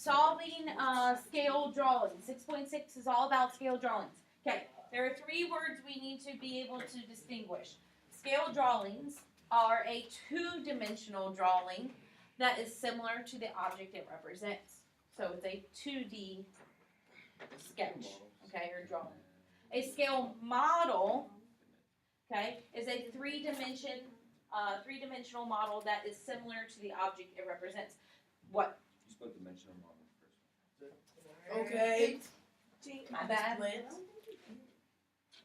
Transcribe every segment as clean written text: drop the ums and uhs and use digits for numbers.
solving scale drawings. 6.6 is all about scale drawings. Okay, there are 3 words we need to be able to distinguish. Scale drawings are a 2-dimensional drawing that is similar to the object it represents. So it's a 2D sketch, okay, or drawing. A scale model, okay, is a 3-dimensional model that is similar to the object it represents. What? Just put dimensional model first. Okay. My bad.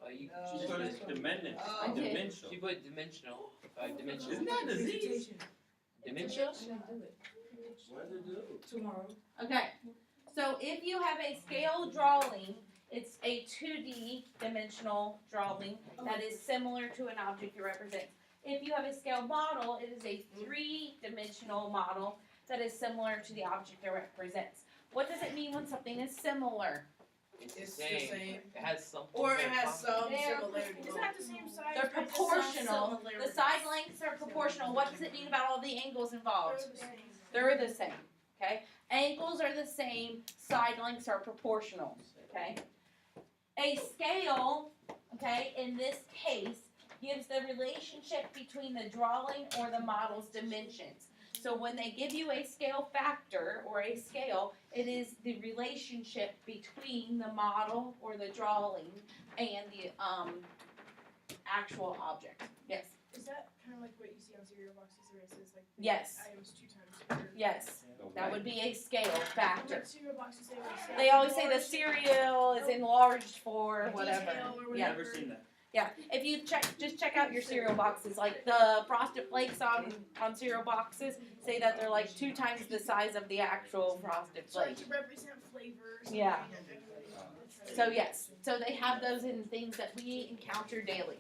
She put it dimensional. I did. Dimensional. She put dimensional. Dimensional. Isn't that disease? Dimensional? What does it do? Tomorrow. Okay, so if you have a scale drawing, it's a 2D dimensional drawing that is similar to an object it represents. If you have a scale model, it is a 3-dimensional model that is similar to the object it represents. What does it mean when something is similar? It's It's the the same. same. It has something. Or it has some They're- similarity. It's not the same size. They're but it's proportional. some The side lengths are proportional. What does it mean about all the angles involved? similarities. They're the same, okay? Angles are the same, side lengths are proportional, okay? A scale, okay, in this case, gives the relationship between the drawing or the model's dimensions. So when they give you a scale factor or a scale, it is the relationship between the model or the drawing and the actual object. Yes. Is that kind of like what you see on cereal boxes where it says like the Yes. items 2 times bigger? Yes. That would be a scale factor. What cereal boxes say what it says? They always say the Enlarged cereal is enlarged for whatever. detail or Yeah. whatever. Never seen that. Yeah, if you just check out your cereal boxes, like the Frosted Flakes on cereal boxes say that they're like 2 times the size of the actual Frosted So like Flake. to represent flavors. Yeah. So yes, so they have those in things that we encounter daily.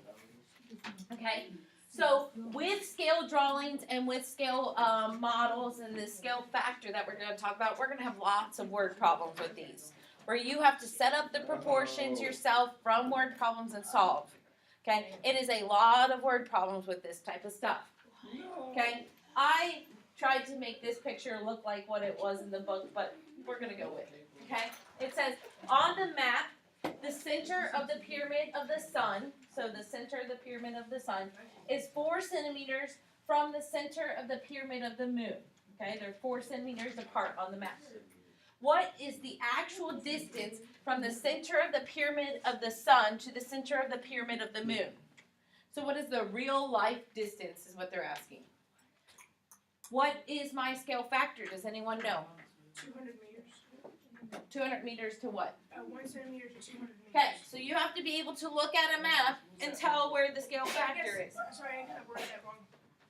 Okay, so with scale drawings and with scale models and the scale factor that we're going to talk about, we're going to have lots of word problems with these, where you have to set up the proportions yourself from word problems and solve. Okay, it is a lot of word problems with this type of stuff. Okay, I tried to make this picture look like what it was in the book, but we're going to go with it. Okay, it says on the map, the center of the pyramid of the sun, so the center of the pyramid of the sun, is 4 centimeters from the center of the pyramid of the moon. Okay, they're 4 centimeters apart on the map. What is the actual distance from the center of the pyramid of the sun to the center of the pyramid of the moon? So what is the real life distance is what they're asking. What is my scale factor? Does anyone know? 200 meters. 200 meters to what? 1 centimeter to 200 meters. Okay, so you have to be able to look at a map and tell where the scale factor is. Sorry, I kind of worded that wrong.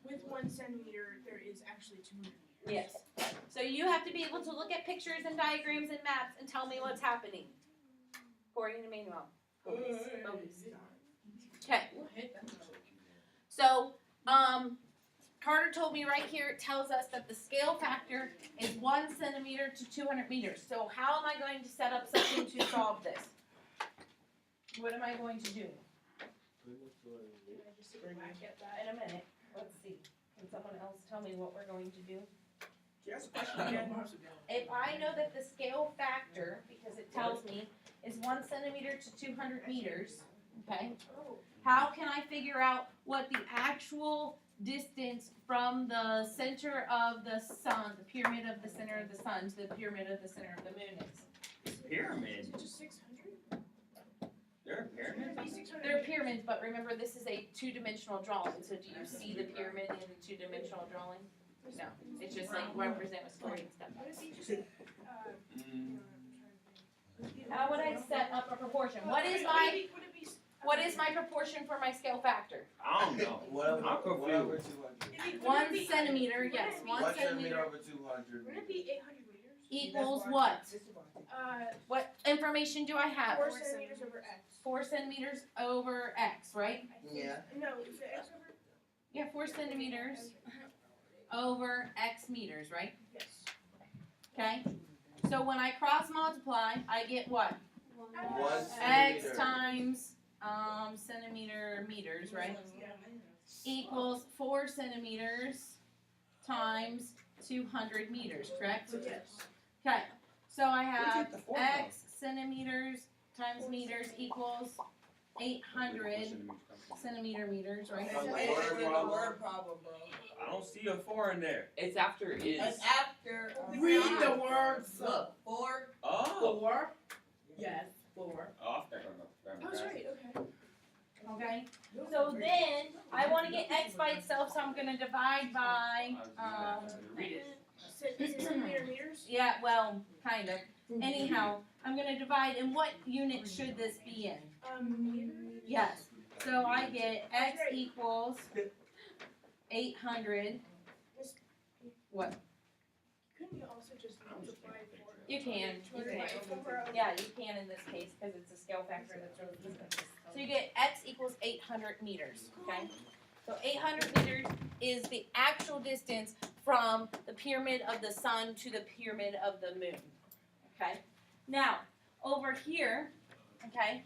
With 1 centimeter, there is actually 200 meters. Yes. So you have to be able to look at pictures and diagrams and maps and tell me what's happening. According to Manuel. Focus. Okay. So, Carter told me right here, it tells us that the scale factor is 1 centimeter to 200 meters. So how am I going to set up something to solve this? What am I going to do? Just look back at that. In a minute. Let's see. Can someone else tell me what we're going to do? Yes, question again. If I know that the scale factor, because it tells me, is 1 centimeter to 200 meters, okay? How can I figure out what the actual distance from the center of the sun, the pyramid of the center of the sun, to the pyramid of the center of the moon is? Pyramid. Is it just 600? They're a pyramid. It'd be 600. They're pyramids, but remember this is a 2-dimensional drawing, so do you see the pyramid in a 2-dimensional drawing? No, it's just like represent with square and stuff. Would it be just, How would I set up a proportion? What is my proportion for my scale factor? I don't know. I'm confused. 1 centimeter, yes, 1 1 centimeter centimeter over 200. Would it be 800 meters? equals what? Uh, What information do I have? 4 centimeters over x. 4 centimeters over x, right? I think- Yeah. No, is it x over? Yeah, 4 centimeters over x meters, right? Yes. Okay? So when I cross multiply, I get what? 1 X centimeter. times centimeter meters, right? Yeah. Equals 4 centimeters times 200 meters, correct? Yes. Okay, so I Where'd you have get the four X centimeters times meters equals 800 centimeter meters, right? It's a word problem, bro. I don't see a 4 in there. It's after is. It's after. Read the words. Look, four. Oh. Four. Yes, four. Oh, I was right, okay. Okay, so then I want to get X by itself, so I'm going to divide by, Read it. Is it centimeter meters? yeah, well, kind of. Anyhow, I'm going to divide, and what unit should this be in? Meters? Yes, so I get X equals 800, what? Couldn't you also just multiply four? You can. Yeah, you can in this case, because it's a scale factor that's really easy. So you get X equals 800 meters, okay? So 800 meters is the actual distance from the pyramid of the sun to the pyramid of the moon, okay? Now, over here, okay,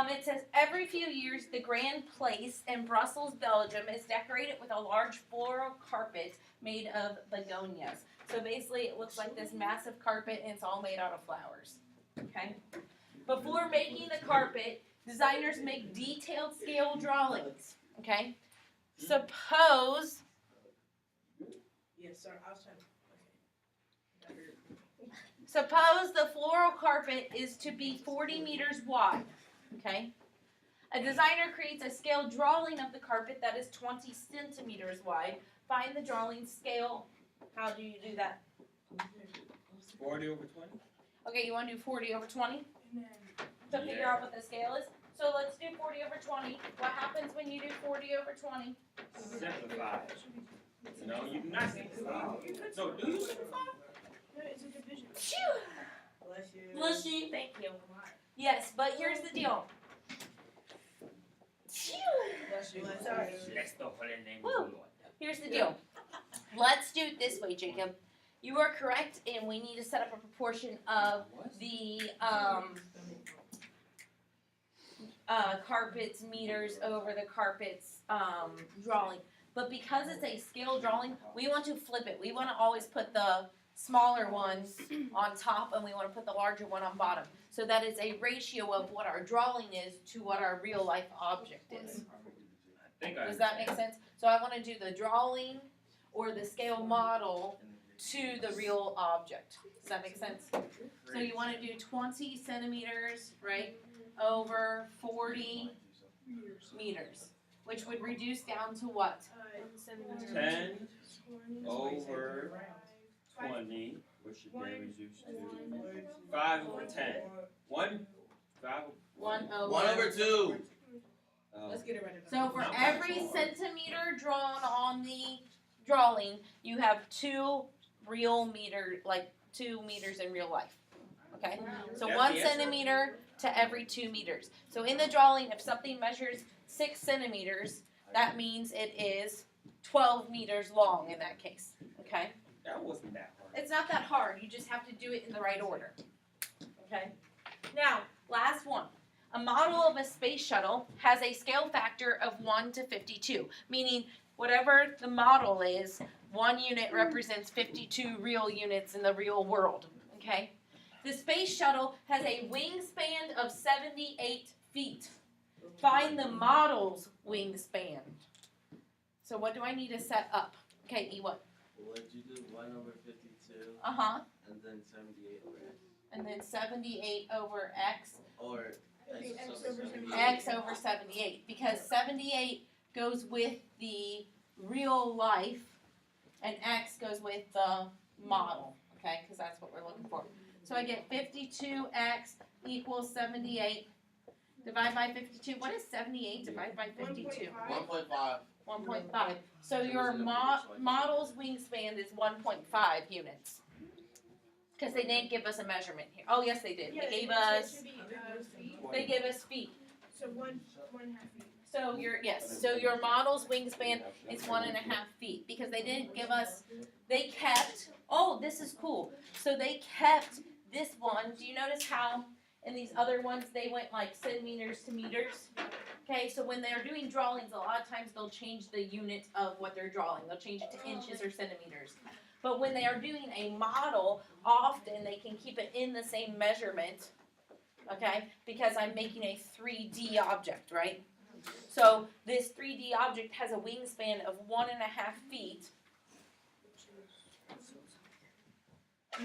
it says every few years the Grand Place in Brussels, Belgium is decorated with a large floral carpet made of begonias. So basically it looks like this massive carpet and it's all made out of flowers, okay? Before making the carpet, designers make detailed scale drawings, okay? Suppose, Yes, sir. I was trying to. suppose the floral carpet is to be 40 meters wide, okay? A designer creates a scale drawing of the carpet that is 20 centimeters wide. Find the drawing scale. How do you do that? 40 over 20? Okay, you want to do 40 over 20 And then, to figure out what the scale is? So let's do 40 over 20. What happens when you do 40 over 20? Simplify. No, you do not simplify. No, do you simplify? no, it's a division. Bless you. Bless you. Thank you. Yes, but here's the deal. Bless you. Sorry. Bless the holy name Woo. of the Lord. Here's the deal. Let's do it this way, Jacob. You are correct, and we need to set up a proportion of the carpet's meters over the carpet's drawing. But because it's a scale drawing, we want to flip it. We want to always put the smaller ones on top, and we want to put the larger one on bottom. So that is a ratio of what our drawing is to what our real life object is. I think I Does that make sense? So I want to do the drawing or the scale model to the real object. Does that make sense? So you want to do 20 centimeters, right, over 40 meters, which would reduce down to what? 10 over 20, which should then reduce to 5 over 10. 1, 5 1 over. 1 over 2. Let's get it right. So for every centimeter drawn on the drawing, you have 2 real meter, like 2 meters in real life. Okay? So That's 1 the answer? centimeter to every 2 meters. So in the drawing, if something measures 6 centimeters, that means it is 12 meters long in that case. Okay? That wasn't that hard. It's not that hard. You just have to do it in the right order. Okay? Now, last one. A model of a space shuttle has a scale factor of 1 to 52, meaning whatever the model is, 1 unit represents 52 real units in the real world. Okay? The space shuttle has a wingspan of 78 feet. Find the model's wingspan. So what do I need to set up? Okay, E1. What'd you do? 1 over 52, Uh-huh. and then 78 over X. And then 78 over X. Or X X over over 78. X over 78. Because 78 goes with the real life, and X goes with the model. Okay, because that's what we're looking for. So I get 52X equals 78. Divide by 52. What is 78 divided by 52? 1.5. 1.5. So your model's wingspan is 1.5 units. Because they didn't give us a measurement here. Oh, yes, they did. Yeah, They gave it us. should be, feet. They gave us feet. So one half feet. So your model's wingspan is 1.5 feet because they didn't give us. They kept. Oh, this is cool. So they kept this one. Do you notice how in these other ones they went like centimeters to meters? Okay, so when they're doing drawings, a lot of times they'll change the unit of what they're drawing. They'll change it to inches or centimeters. But when they are doing a model, often they can keep it in the same measurement, okay? Because I'm making a 3D object, right? So this 3D object has a wingspan of 1.5 feet,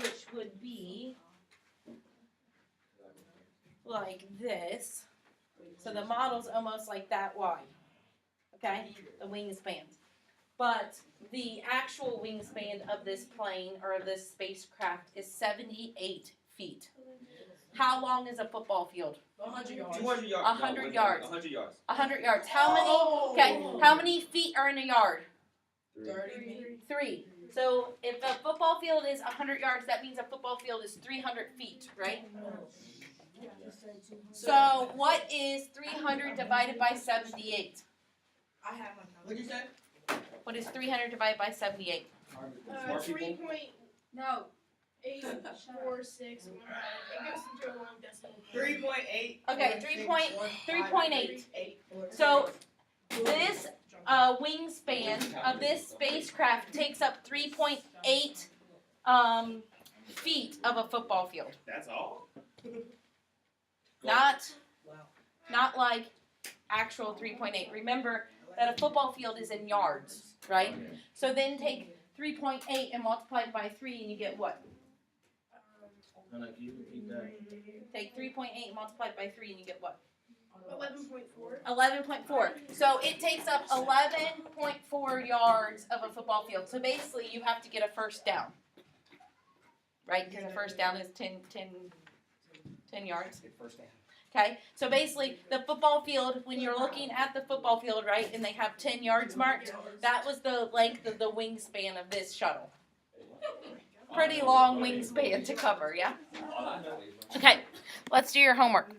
which would be like this. So the model's almost like that wide, okay? The wingspan. But the actual wingspan of this plane or of this spacecraft is 78 feet. How long is a football field? 100 yards. 200 yards. 100 No, yards. 100 yards. 100 yards. How many? Okay. How many feet are in a yard? 30. 3. So if a football field is 100 yards, that means a football field is 300 feet, right? So what is 300 divided by 78? I have my What'd you say? What is 300 divided by 78? Smart people. 3.84615. No. It goes into a long decimal point. 3.8. Okay, 3.8. So this wingspan of this spacecraft takes up 3.8 feet of a football field. That's all? Not like actual 3.8. Remember that a football field is in yards, right? So then take 3.8 and multiply it by 3 and you get what? No, can you repeat that? Take 3.8 and multiply it by 3 and you get what? 11.4. 11.4. So it takes up 11.4 yards of a football field. So basically you have to get a first down. Right? Because a first down is 10 yards. First down. Okay? So basically the football field, when you're looking at the football field, right, and they have 10 yards marked, that was the length of the wingspan of this shuttle. Pretty long wingspan to cover, yeah? All I know is Okay, let's do your homework.